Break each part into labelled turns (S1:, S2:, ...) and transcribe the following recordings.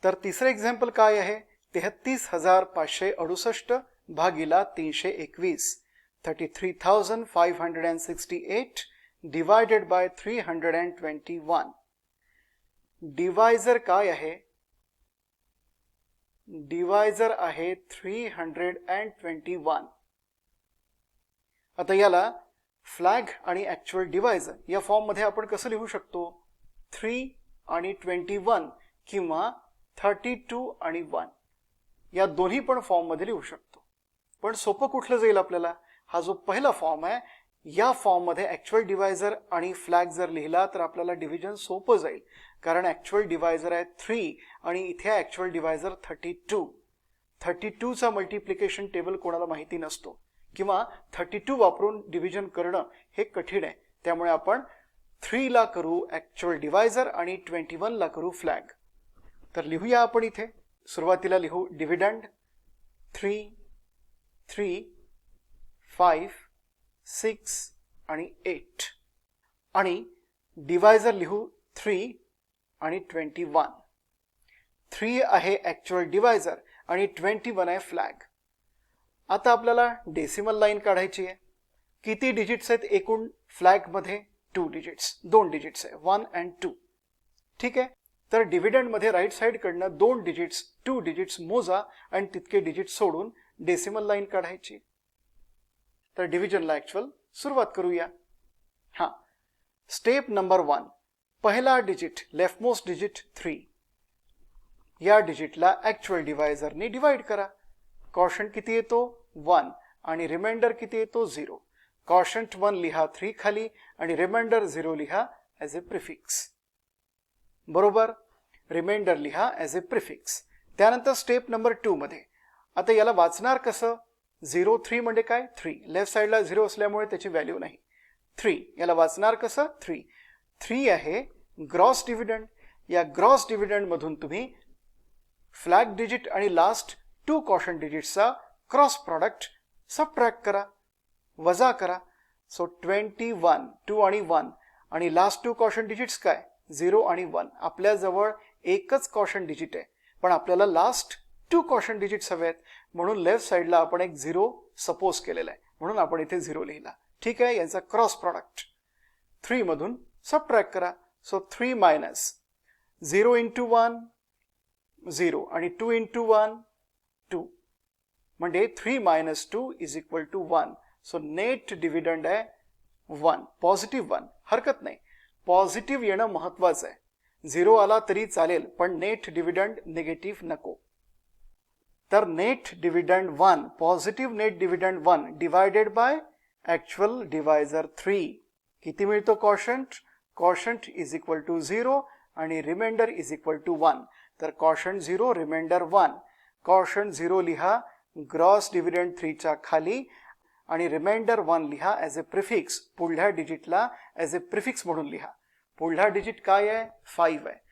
S1: तर तिसरं एक्झाम्पल काय आहे? 33,568 भागिला 321, 33,568 डिवायडेड बाय 321. डिवायझर काय आहे? डिवायझर आहे 321. आता याला फ्लॅग आणि ऍक्च्युअल डिवायझर या फॉर्म मध्ये आपण कसं लिहू शकतो? 3 आणि 21 किंवा 32 आणि 1 या दोन्ही पण फॉर्म मध्ये लिहू शकतो. पण सोपं कुठलं जाईल आपल्याला? हा जो पहिला फॉर्म आहे या फॉर्म मध्ये ऍक्च्युअल डिवायझर आणि फ्लॅग जर लिहिला तर आपल्याला डिव्हिजन सोपं जाईल, कारण ऍक्च्युअल डिवायझर आहे 3 आणि इथे ऍक्च्युअल डिवायझर 32. 32 चा मल्टिप्लिकेशन टेबल कोणाला माहिती नसतो किंवा 32 वापरून डिव्हिजन करणं हे कठीण आहे. त्यामुळे आपण 3 ला करू ऍक्च्युअल डिवायझर आणि 21 ला करू फ्लॅग. तर लिहूया आपण इथे. सुरुवातीला लिहू डिव्हिडंड 3, 3, 5, 6 आणि 8 आणि डिवायझर लिहू 3 आणि 21. 3 आहे ऍक्च्युअल डिवायझर आणि 21 आहे फ्लॅग. आता आपल्याला डेसिमल लाईन काढायची आहे. किती डिजिट्स आहेत एकूण फ्लॅग मध्ये? 2 डिजिट्स, 2 डिजिट्स आहे, 1 and 2. ठीक आहे. तर डिव्हिडंड मध्ये राईट साइड कडनं 2 डिजिट्स, 2 डिजिट्स मोजा आणि तितके डिजिट्स सोडून डेसिमल लाईन काढायची. तर डिव्हिजनला ऍक्च्युअल सुरुवात करूया. हा, स्टेप नंबर 1. पहिला डिजिट, लेफ्ट मोस्ट डिजिट 3, या डिजिटला ऍक्च्युअल डिवायझरने डिवाइड करा. कॉशंट किती येतो? 1 आणि रिमाइंडर किती येतो? 0. कॉशंट 1 लिहा 3 खाली आणि रिमाइंडर 0 लिहा ॲज अ प्रिफिक्स. बरोबर, रिमाइंडर लिहा ॲज अ प्रिफिक्स. त्यानंतर स्टेप नंबर 2 मध्ये आता याला वाचणार कसं? 0, 3 म्हणजे काय? 3. लेफ्ट साइडला 0 असल्यामुळे त्याची व्हॅल्यू नाही. 3 याला वाचणार कसं? 3. 3 आहे ग्रॉस डिव्हिडंड. या ग्रॉस डिव्हिडंड मधून तुम्ही फ्लॅग डिजिट आणि लास्ट 2 कॉशन डिजिट्सचा क्रॉस प्रॉडक्ट सबट्रॅक्ट करा, वजा करा. सो 21, 2 आणि 1 आणि लास्ट 2 कॉशन डिजिट्स काय? 0 आणि 1. आपल्याजवळ एकच कॉशन डिजिट आहे पण आपल्याला लास्ट 2 कॉशन डिजिट्स हवे आहेत, म्हणून लेफ्ट साइडला आपण एक 0 सपोज केलेला आहे, म्हणून आपण इथे 0 लिहिला. ठीक आहे. यांचा क्रॉस प्रॉडक्ट 3 मधून सबट्रॅक्ट करा. सो 3 मायनस 0 इंटू 1 0 आणि 2 इंटू 1 2 म्हणजे 3 minus 2 is equal to 1. So net dividend आहे 1, पॉझिटिव्ह 1. हरकत नाही, पॉझिटिव्ह येणं महत्वाचं आहे. 0 आला तरी चालेल पण नेट डिव्हिडंड निगेटिव्ह नको. तर net dividend 1, positive net dividend 1 divided by actual divisor 3. किती मिळतो कॉशंट? कॉशंट इज इक्वल टू 0 आणि रिमाइंडर इज इक्वल टू 1. तर कॉशंट 0, रिमाइंडर 1. कॉशंट 0 लिहा ग्रॉस डिव्हिडंड 3 च्या खाली आणि रिमाइंडर 1 लिहा ॲज अ प्रिफिक्स. पुढल्या डिजिटला ॲज अ प्रिफिक्स म्हणून लिहा. पुढला डिजिट काय आहे? 5 आहे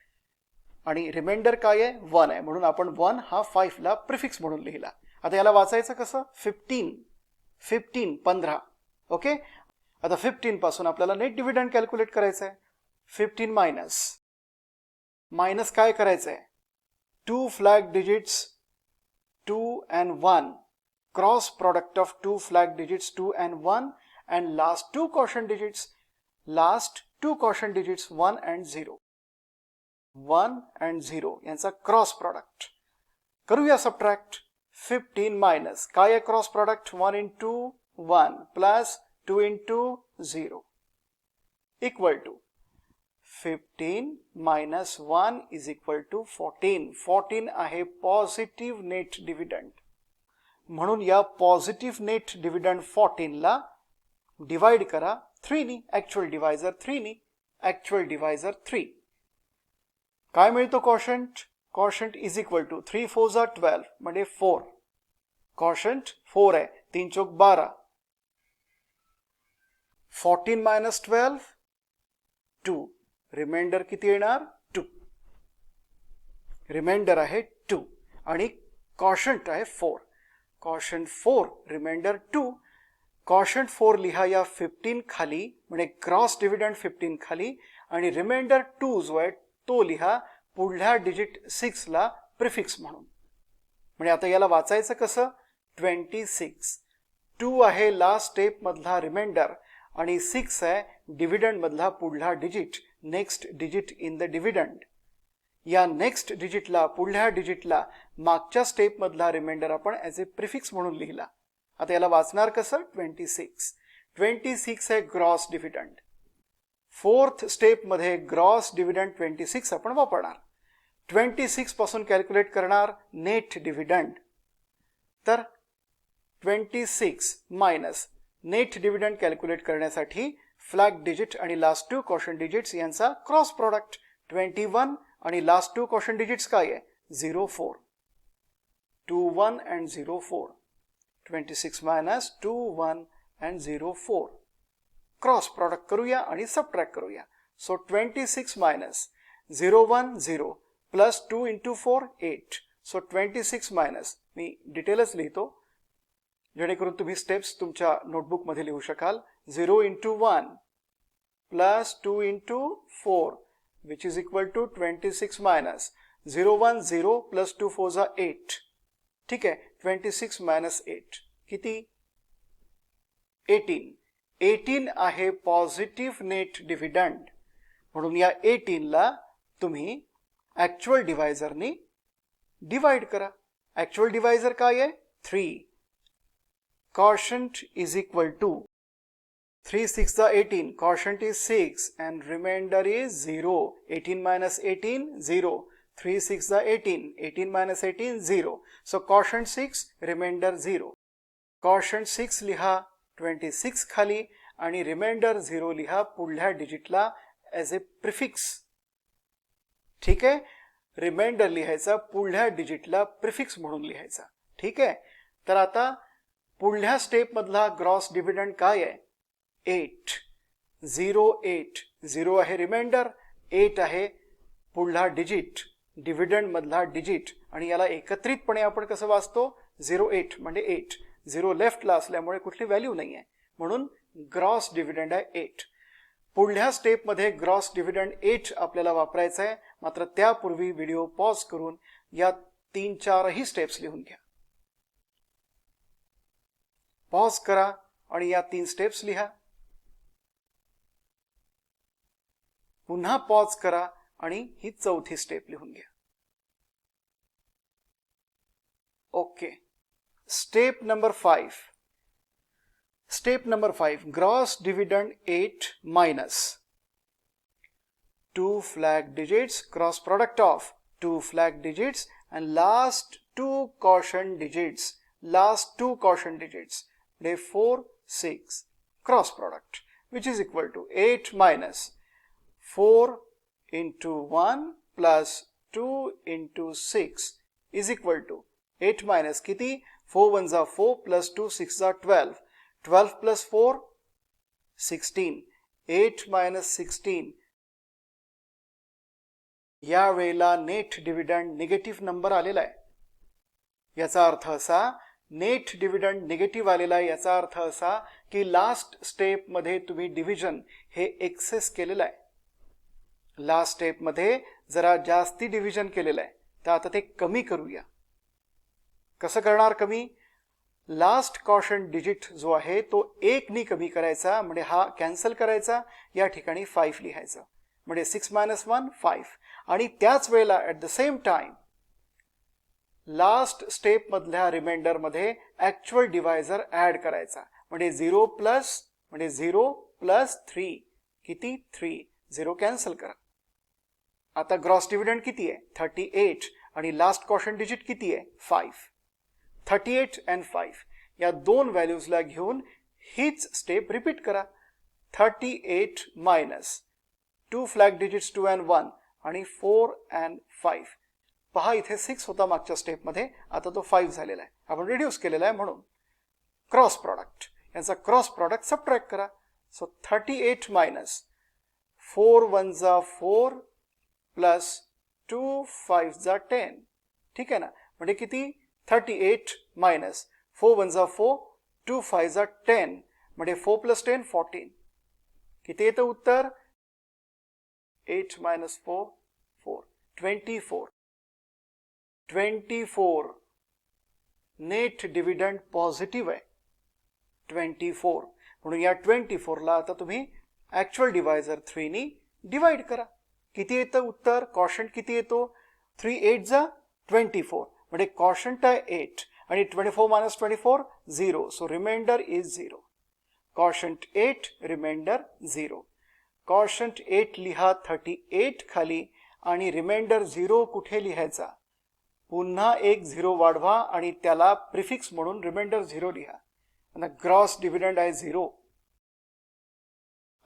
S1: आणि रिमाइंडर काय आहे? 1 आहे, म्हणून आपण 1 हा 5 ला प्रिफिक्स म्हणून लिहिला. आता याला वाचायचं कसं? 15, 15. ओके. आता 15 पासून आपल्याला नेट डिव्हिडंड कॅल्क्युलेट करायचं आहे. 15 मायनस काय करायचं आहे? 2 flag digits 2 and 1, cross product of 2 flag digits 2 and 1 and last 2 caution digits, last 2 caution digits 1 and 0. 1 and 0 यांचा क्रॉस प्रॉडक्ट करूया सबट्रॅक्ट. 15 मायनस काय आहे cross product? 1 into 1 plus 2 into 0 equal to 15 minus 1 is equal to 14. 14 आहे positive net dividend. म्हणून या positive net dividend 14 ला divide करा 3 नी, ऍक्च्युअल डिवायझर 3 नी. ऍक्च्युअल डिवायझर 3 काय मिळतो कॉशंट? कॉशंट इज इक्वल टू 3 4 जा 12 म्हणजे 4. कॉशंट 4 आहे, 3 चौक 12. 14 मायनस 12 2. रिमाइंडर किती येणार? 2. रिमाइंडर आहे 2 आणि कॉशंट आहे 4. कॉशंट 4, रिमाइंडर 2. कॉशंट 4 लिहा या 15 खाली म्हणजे क्रॉस डिव्हिडंड 15 खाली आणि रिमाइंडर 2 जो आहे तो लिहा पुढल्या डिजिट 6 ला प्रिफिक्स म्हणून. म्हणजे आता याला वाचायचं कसं? 26. 2 आहे लास्ट स्टेप मधला रिमाइंडर आणि 6 आहे डिव्हिडंड मधला पुढला digit, next digit in the dividend. या नेक्स्ट डिजिटला, पुढल्या डिजिटला मागच्या स्टेप मधला रिमाइंडर आपण ॲज ए प्रिफिक्स म्हणून लिहिला. आता याला वाचणार कसं? 26. 26 आहे ग्रॉस डिव्हिडंड. फोर्थ स्टेप मध्ये ग्रॉस डिव्हिडंड 26 आपण वापरणार. 26 पासून कॅल्क्युलेट करणार नेट डिव्हिडंड. तर 26 मायनस नेट डिव्हिडंड कॅल्क्युलेट करण्यासाठी फ्लॅग डिजिट आणि लास्ट टू कॉशन डिजिट्स यांचा क्रॉस प्रोडक्ट. 21 आणि लास्ट टू कॉशन डिजिट्स काय आहे? 04. 21 and 04. 26 minus 21 and 04. Cross product करूया आणि सबट्रॅक्ट करूया. So 26 minus 01 0 plus 2 into 4 8. So 26 minus, मी डिटेलच लिहितो जेणेकरून तुम्ही स्टेप्स तुमच्या नोटबुकमध्ये लिहू शकाल. 0 into 1 plus 2 into 4 which is equal to 26 minus 01 0 plus 2 4 जा 8. ठीक आहे. 26 मायनस 8 किती? 18. 18 आहे पॉझिटिव्ह नेट डिव्हिडंड. म्हणून या 18 ला तुम्ही ऍक्च्युअल डिव्हायझरनी डिवाइड करा. ऍक्च्युअल डिव्हायझर काय आहे? 3. Quotient is equal to 3 6 the 18. Quotient is 6 and remainder is 0. 18 minus 18 0. 3 6 the 18. 18 minus 18 0. So quotient 6, remainder 0. Quotient 6 लिहा 26 खाली आणि रिमाइंडर 0 लिहा पुढल्या डिजिटला ॲज ए प्रिफिक्स. ठीक आहे. रिमाइंडर लिहायचा, पुढल्या डिजिटला प्रिफिक्स म्हणून लिहायचा. ठीक आहे. तर आता पुढल्या स्टेप मधला ग्रॉस डिव्हिडंड काय आहे? 8. 0 8. 0 आहे रिमाइंडर, 8 आहे पुढला डिजिट, डिव्हिडंड मधला डिजिट. आणि याला एकत्रितपणे आपण कसं वाचतो? 0 8 म्हणजे 8. 0 लेफ्टला असल्यामुळे कुठली व्हॅल्यू नाही आहे, म्हणून ग्रॉस डिव्हिडंड आहे 8. पुढल्या स्टेपमध्ये ग्रॉस डिव्हिडंड 8 आपल्याला वापरायचं आहे. मात्र त्यापूर्वी व्हिडिओ पॉज करून या 3-4 स्टेप्स लिहून घ्या. पॉज करा आणि या 3 स्टेप्स लिहा. पुन्हा पॉज करा आणि ही 4थी स्टेप लिहून घ्या. Okay. Step number 5. Step number 5. Gross dividend 8 minus 2 flag digits, cross product of 2 flag digits and last 2 caution digits. Last 2 caution digits. 4 6 cross product which is equal to 8 minus 4 into 1 plus 2 into 6 is equal to 8 minus किती? 4 1 are 4 plus 2 6 are 12. 12 plus 4 16. 8 minus 16. या वेळेला net dividend negative number आलेला आहे. याचा अर्थ असा, net dividend negative आलेला आहे याचा अर्थ असा की लास्ट स्टेप मध्ये तुम्ही डिव्हिजन हे एक्सेस केलेलं आहे. लास्ट स्टेप मध्ये जरा जास्ती डिव्हिजन केलेलं आहे. तर आता ते कमी करूया. कसं करणार कमी? लास्ट कॉशन डिजिट जो आहे तो 1 नी कमी करायचा, म्हणजे हा कॅन्सल करायचा, या ठिकाणी 5 लिहायचं, म्हणजे 6 minus 1 5. आणि त्याच वेळेला at the same time last step मधल्या रिमाइंडर मध्ये ऍक्च्युअल डिव्हायझर ऍड करायचा, म्हणजे 0 प्लस 3 किती? 3. 0 कॅन्सल करा. आता ग्रॉस डिव्हिडंड किती आहे? 38 आणि लास्ट कॉशन डिजिट किती आहे? 5. 38 and 5 या 2 व्हॅल्यूजला घेऊन हीच स्टेप रिपीट करा. 38 मायनस 2 फ्लॅग डिजिट्स 2 and 1 आणि 4 and 5. पहा इथे 6 होता मागच्या स्टेपमध्ये, आता तो 5 झालेला आहे, आपण रिड्यूस केलेला आहे. म्हणून क्रॉस प्रॉडक्ट, यांचा क्रॉस प्रॉडक्ट सबट्रॅक्ट करा. सो 38 मायनस 4 1 जा 4 प्लस 2 5 जा 10. ठीक आहे ना? म्हणजे किती? 38 मायनस 4 1 जा 4 2 5 जा 10 म्हणजे 4 प्लस 10 14. किती येतं उत्तर? 8 minus 4 4. 24. 24. नेट डिव्हिडंड पॉझिटिव्ह आहे 24. म्हणून या 24ला आता तुम्ही ॲक्च्युअल डिवायझर 3 नी डिवाइड करा. किती येतं उत्तर? कॉशंट किती येतो? 3 8 जा 24. म्हणजे कॉशंट आहे 8 आणि 24 minus 24 0. So remainder is 0. Quotient 8, remainder 0. Quotient 8 लिहा 38 खाली आणि रिमाइंडर 0 कुठे लिहायचा? पुन्हा एक 0 वाढवा आणि त्याला प्रिफिक्स म्हणून रिमाइंडर 0 लिहा. आणि ग्रॉस डिव्हिडंड आहे 0.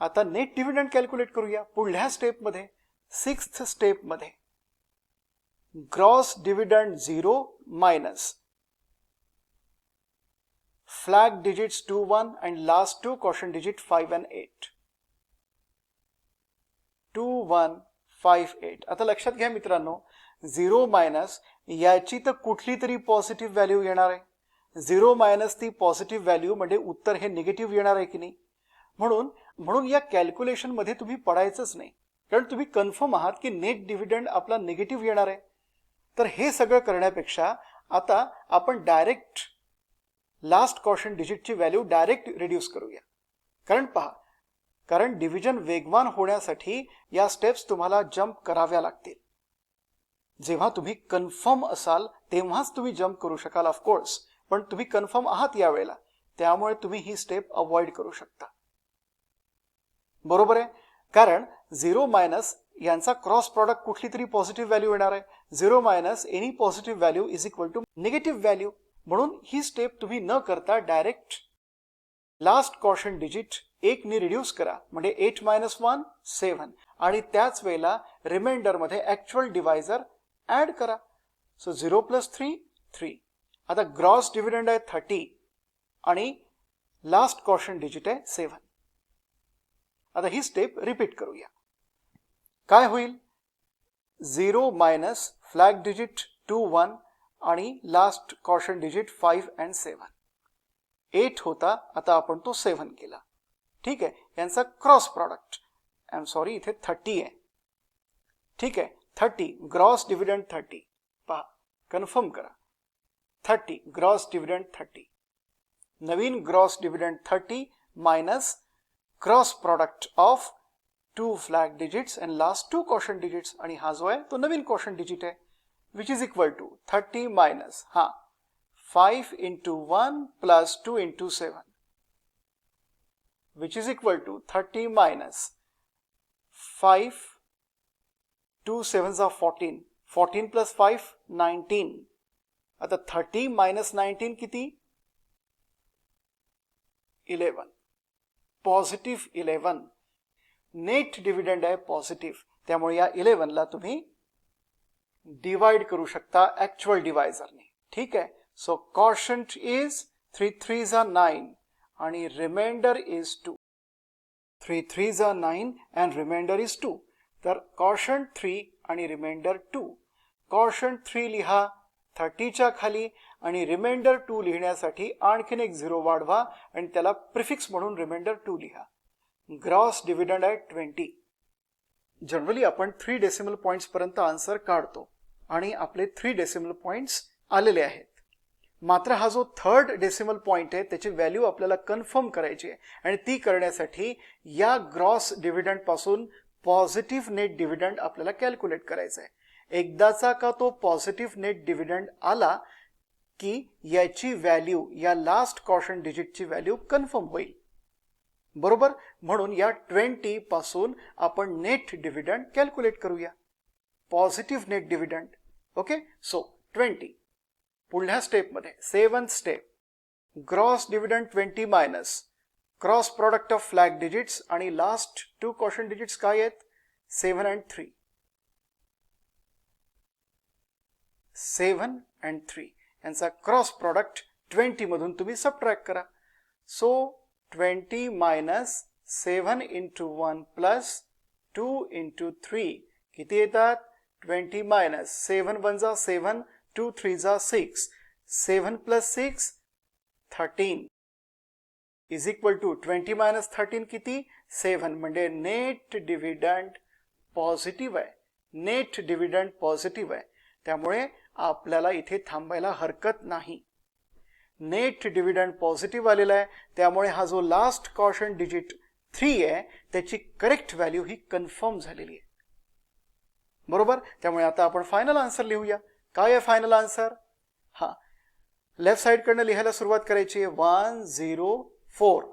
S1: आता नेट डिव्हिडंड कॅल्क्युलेट करूया पुढल्या स्टेपमध्ये. 6th स्टेपमध्ये gross dividend 0 minus flag digits 2 1 and last 2 caution digit 5 and 8. 2 1 5 8. आता लक्षात घ्या मित्रांनो, 0 मायनस याची तर कुठली तरी पॉझिटिव्ह व्हॅल्यू येणार आहे. 0 मायनस ती पॉझिटिव्ह व्हॅल्यू म्हणजे उत्तर हे निगेटिव्ह येणार आहे की नाही. म्हणून या कॅल्क्युलेशन मध्ये तुम्ही पडायचंच नाही, कारण तुम्ही कन्फर्म आहात की नेट डिव्हिडंड आपला निगेटिव्ह येणार आहे. तर हे सगळं करण्यापेक्षा आता आपण डायरेक्ट लास्ट कॉशन डिजिटची व्हॅल्यू डायरेक्ट रिड्यूस करूया. कारण डिव्हिजन वेगवान होण्यासाठी या स्टेप्स तुम्हाला जंप कराव्या लागतील. जेव्हा तुम्ही कन्फर्म असाल तेव्हाच तुम्ही जंप करू शकाल ऑफकोर्स, पण तुम्ही कन्फर्म आहात यावेळेला, त्यामुळे तुम्ही ही स्टेप अवॉइड करू शकता. बरोबर आहे, कारण 0 मायनस यांचा क्रॉस प्रॉडक्ट कुठली तरी पॉझिटिव्ह व्हॅल्यू येणार आहे. 0 minus any positive value is equal to negative value. म्हणून ही स्टेप तुम्ही न करता डायरेक्ट लास्ट कॉशन डिजिट 1 ने रिड्यूस करा. म्हणजे 8 मायनस 1 7 आणि त्याच वेळेला रिमाइंडर मध्ये ॲक्च्युअल डिवायझर ऍड करा. So 0 plus 3 3. आता ग्रॉस डिव्हिडंड आहे 30 आणि लास्ट कॉशन डिजिट आहे 7. आता ही स्टेप रिपीट करूया. काय होईल? 0 मायनस फ्लॅग डिजिट 2 1 आणि लास्ट कॉशन डिजिट 5 and 7. 8 होता, आता आपण तो 7 केला. ठीक आहे, यांचा cross product I am sorry इथे 30 आहे. ठीक आहे, 30 ग्रॉस डिव्हिडंड 30. पहा, कन्फर्म करा. 30 ग्रॉस डिव्हिडंड 30. नवीन gross dividend 30 minus cross product of 2 flag digits and last 2 quotient digits, आणि हा जो आहे तो नवीन कॉशन डिजिट आहे, which is equal to 30 minus 5 into 1 plus 2 into 7, which is equal to 30 minus 5, 2 7s are 14, 14 plus 5 19. आता 30 minus 19 किती? 11. Positive 11. Net dividend आहे पॉझिटिव्ह, त्यामुळे या 11 ला तुम्ही डिवाइड करू शकता ॲक्च्युअल डिवायझरने. ठीक आहे, so quotient is 3 3s are 9 आणि remainder is 2. 3 3s are 9 and remainder is 2. तर quotient 3 आणि remainder 2. quotient 3 लिहा 30 च्या खाली आणि remainder 2 लिहिण्यासाठी आणखीन एक 0 वाढवा आणि त्याला प्रिफिक्स म्हणून remainder 2 लिहा. ग्रॉस डिव्हिडंड आहे 20. जनरली आपण 3 डेसिमल पॉइंट्स पर्यंत आन्सर काढतो आणि आपले 3 डेसिमल पॉइंट्स आलेले आहेत. मात्र हा जो 3rd डेसिमल पॉइंट आहे त्याची व्हॅल्यू आपल्याला कन्फर्म करायची आहे, आणि ती करण्यासाठी या ग्रॉस डिव्हिडंड पासून पॉझिटिव्ह नेट डिव्हिडंड आपल्याला कॅल्क्युलेट करायचा आहे. एकदाचा का तो पॉझिटिव्ह नेट डिव्हिडंड आला की याची व्हॅल्यू, या लास्ट कॉशन डिजिटची व्हॅल्यू कन्फर्म होईल. बरोबर, म्हणून या 20 पासून आपण नेट डिव्हिडंड कॅल्क्युलेट करूया, positive net dividend. Okay, so 20. पुढल्या स्टेपमध्ये 7th step, gross dividend 20 minus cross product of flag digits आणि लास्ट 2 कॉशन डिजिट्स काय आहेत? 7 and 3. 7 and 3 यांचा क्रॉस प्रॉडक्ट 20 मधून तुम्ही सबट्रॅक्ट करा. So 20 minus 7 into 1 plus 2 into 3 किती येतात? 20 मायनस 7 1 जा 7, 2 3 जा 6, 7 plus 6 13 is equal to 20 minus 13 किती? 7. म्हणजे नेट डिव्हिडंड पॉझिटिव्ह आहे. नेट डिव्हिडंड पॉझिटिव्ह आहे, त्यामुळे आपल्याला इथे थांबायला हरकत नाही. नेट डिव्हिडंड पॉझिटिव्ह आलेला आहे, त्यामुळे हा जो लास्ट कॉशन डिजिट 3 आहे त्याची करेक्ट व्हॅल्यू ही कन्फर्म झालेली आहे. बरोबर. त्यामुळे आता आपण फायनल आन्सर लिहूया. काय आहे फायनल आन्सर? हा, लेफ्ट साइडकडनं लिहायला सुरुवात करायची आहे. 104.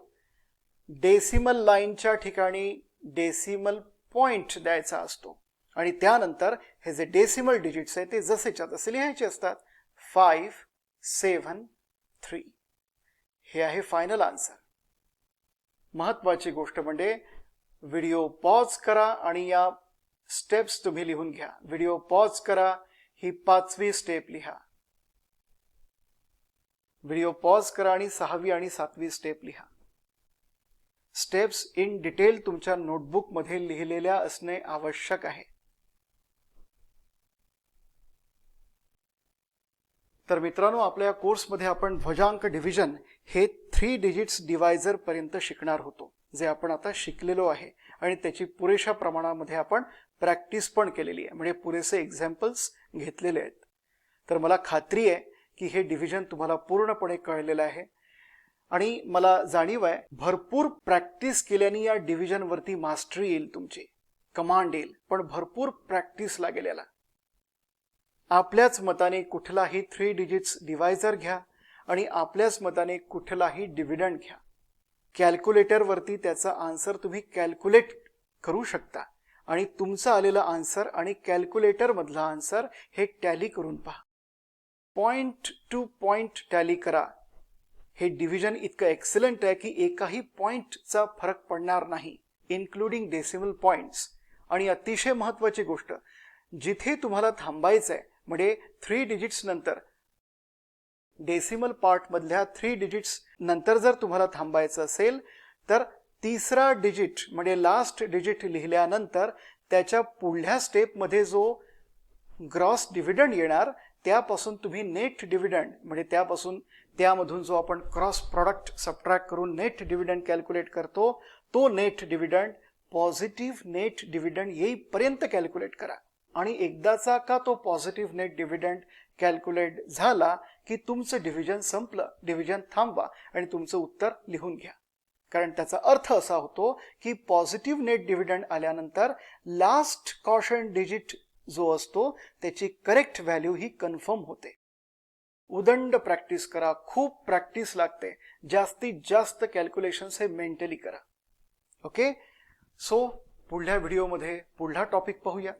S1: डेसिमल लाईनच्या ठिकाणी डेसिमल पॉइंट द्यायचा असतो आणि त्यानंतर हे जे डेसिमल डिजिट्स आहे ते जसेच्या तसे लिहायचे असतात. 573 हे आहे फायनल आन्सर. महत्वाची गोष्ट म्हणजे व्हिडिओ पॉज करा आणि या स्टेप्स तुम्ही लिहून घ्या. व्हिडिओ पॉज करा, ही 5वी स्टेप लिहा. व्हिडिओ पॉज करा आणि 6वी आणि 7वी स्टेप लिहा. स्टेप्स इन डिटेल तुमच्या नोटबुक मध्ये लिहिलेल्या असणे आवश्यक आहे. तर मित्रांनो, आपल्या कोर्समध्ये आपण ध्वजांक डिव्हिजन हे 3 डिजिट्स डिवायझर पर्यंत शिकणार होतो, जे आपण आता शिकलेलो आहे आणि त्याची पुरेशा प्रमाणामध्ये आपण प्रॅक्टिस पण केलेली आहे, म्हणजे पुरेसे एक्झाम्पल्स घेतलेले आहेत. तर मला खात्री आहे की हे डिव्हिजन तुम्हाला पूर्णपणे कळलेलं आहे आणि मला जाणीव आहे भरपूर प्रॅक्टिस केल्याने या डिव्हिजन वरती मास्टरी येईल, तुमची कमांड येईल, पण भरपूर प्रॅक्टिस लागेल याला. आपल्याच मताने कुठलाही 3 डिजिट्स डिवायझर घ्या आणि आपल्याच मताने कुठलाही डिव्हिडंड घ्या. कॅल्क्युलेटर वरती त्याचा आन्सर तुम्ही कॅल्क्युलेट करू शकता आणि तुमचा आलेला आन्सर आणि कॅल्क्युलेटर मधला आन्सर हे टॅली करून पहा. पॉइंट टू पॉइंट टॅली करा. हे डिव्हिजन इतकं एक्सलंट आहे की एकाही पॉइंटचा फरक पडणार नाही, इन्क्लुडिंग डेसिमल पॉइंट्स. आणि अतिशय महत्वाची गोष्ट, जिथे तुम्हाला थांबायचं आहे म्हणजे 3 डिजिट्स नंतर, डेसिमल पार्ट मधल्या 3 डिजिट्स नंतर जर तुम्हाला थांबायचं असेल तर 3रा डिजिट म्हणजे लास्ट डिजिट लिहिल्यानंतर त्याच्या पुढल्या स्टेपमध्ये जो ग्रॉस डिव्हिडंड येणार त्यापासून तुम्ही नेट डिव्हिडंड म्हणजे त्यामधून जो आपण क्रॉस प्रॉडक्ट सबट्रॅक्ट करून नेट डिव्हिडंड कॅल्क्युलेट करतो, तो net dividend positive net dividend येईपर्यंत कॅल्क्युलेट करा. आणि एकदाचा का तो पॉझिटिव्ह नेट डिव्हिडंड कॅल्क्युलेट झाला की तुमचं डिव्हिजन संपलं. डिव्हिजन थांबवा आणि तुमचं उत्तर लिहून घ्या, कारण त्याचा अर्थ असा होतो की पॉझिटिव्ह नेट डिव्हिडंड आल्यानंतर लास्ट कॉशन डिजिट जो असतो त्याची करेक्ट व्हॅल्यू ही कन्फर्म होते. उदंड प्रॅक्टिस करा, खूप प्रॅक्टिस लागते. जास्तीत जास्त कॅल्क्युलेशन्स हे मेंटली करा. ओके, सो पुढल्या व्हिडिओमध्ये पुढला टॉपिक पाहूया.